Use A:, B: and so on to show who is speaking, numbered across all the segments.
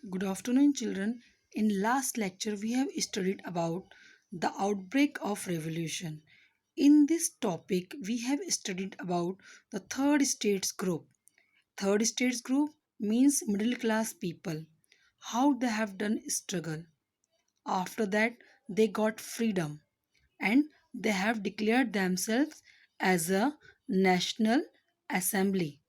A: Good afternoon, children. In last lecture, we have studied about the outbreak of revolution. In this topic, we have studied about the third states group. Third states group means middle class people, how they have done struggle. After that, they got freedom and they have declared themselves as a national assembly.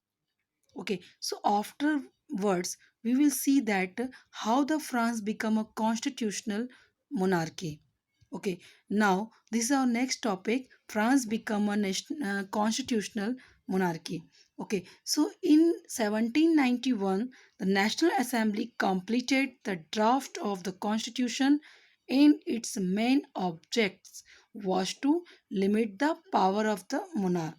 A: Okay, so afterwards, we will see that how the France become a constitutional monarchy. Okay, now this is our next topic. France become a constitutional monarchy. Okay, so in 1791, the National Assembly completed the draft of the constitution, and its main objects was to limit the power of the monarch.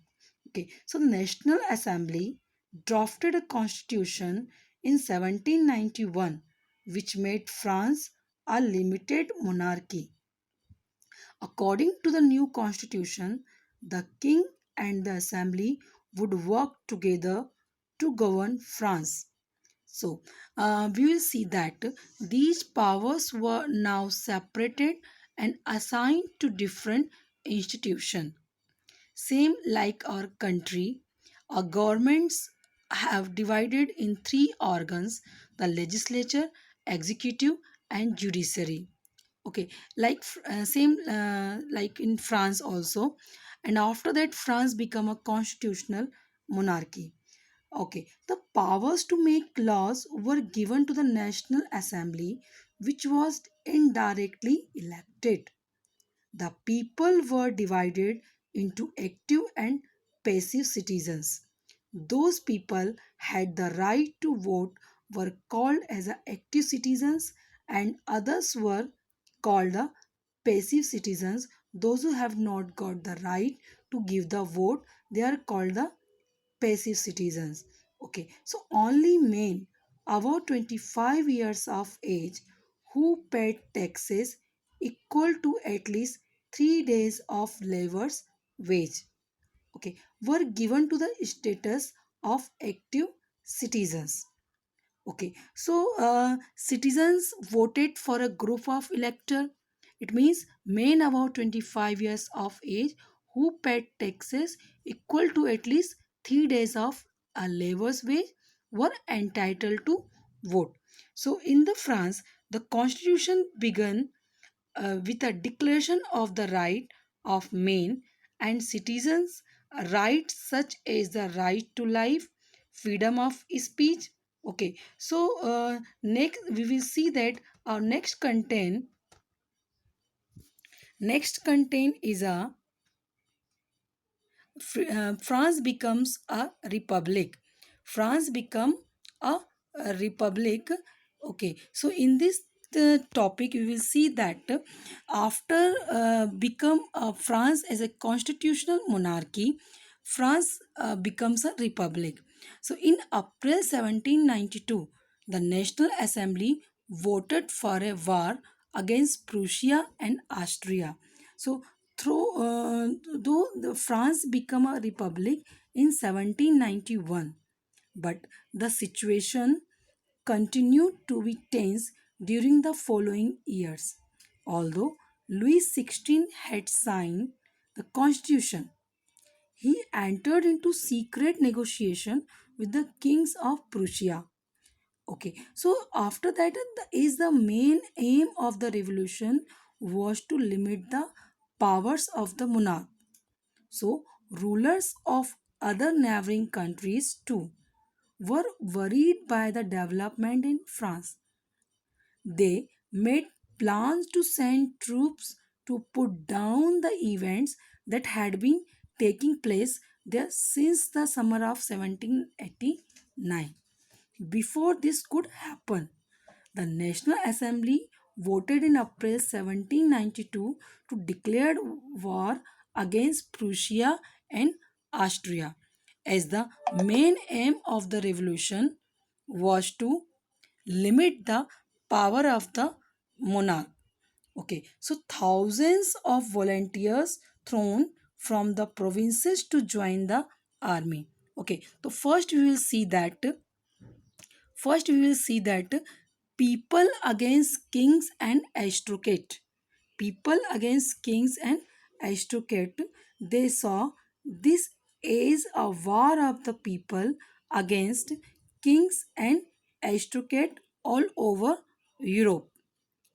A: Okay, so the National Assembly drafted a constitution in 1791 which made France a limited monarchy. According to the new constitution, the king and the assembly would work together to govern France. So, we will see that these powers were now separated and assigned to different institutions. Same like our country, our governments have divided in three organs: the legislature, executive, and judiciary. Okay, like same like in France also. And after that, France become a constitutional monarchy. Okay, the powers to make laws were given to the National Assembly, which was indirectly elected. The people were divided into active and passive citizens. Those people had the right to vote were called as the active citizens, and others were called the passive citizens. Those who have not got the right to give the vote, they are called the passive citizens. Okay, so only men above 25 years of age who paid taxes equal to at least 3 days of labor's wage, okay, were given to the status of active citizens. Okay, so citizens voted for a group of elector. It means men above 25 years of age who paid taxes equal to at least 3 days of a labor's wage were entitled to vote. So in the France, the constitution began with a declaration of the right of men and citizens, rights such as the right to life, freedom of speech. Okay, so next we will see that our next content is a France becomes a republic. France become a republic. Okay, so in this topic, we will see that after become France as a constitutional monarchy, France becomes a republic. So in April 1792, the National Assembly voted for a war against Prussia and Austria. So through though France became a republic in 1791, but the situation continued to be tense during the following years. Although Louis XVI had signed the constitution, he entered into secret negotiation with the kings of Prussia. Okay, so after that, the main aim of the revolution was to limit the powers of the monarch. So, rulers of other neighboring countries too were worried by the development in France. They made plans to send troops to put down the events that had been taking place there since the summer of 1789. Before this could happen, the National Assembly voted in April 1792 to declare war against Prussia and Austria, as the main aim of the revolution was to limit the power of the monarch. Okay, so thousands of volunteers thrown from the provinces to join the army. Okay, so first we will see that people against kings and aristocrats. People against kings and aristocrats. They saw this as a war of the people against kings and aristocrats all over Europe.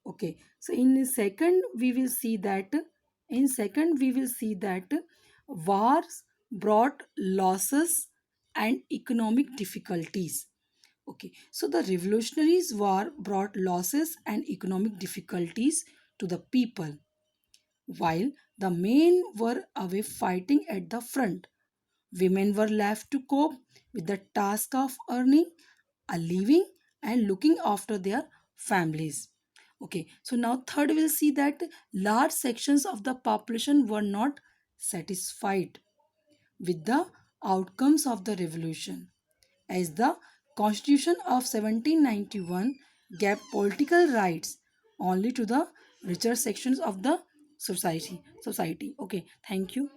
A: Okay, so in second we will see that wars brought losses and economic difficulties. Okay, so the Revolutionaries War brought losses and economic difficulties to the people, while the men were away fighting at the front. Women were left to cope with the task of earning a living and looking after their families. Okay, so now third we'll see that large sections of the population were not satisfied with the outcomes of the revolution, as the Constitution of 1791 gave political rights only to the richer sections of the society. Okay, thank you.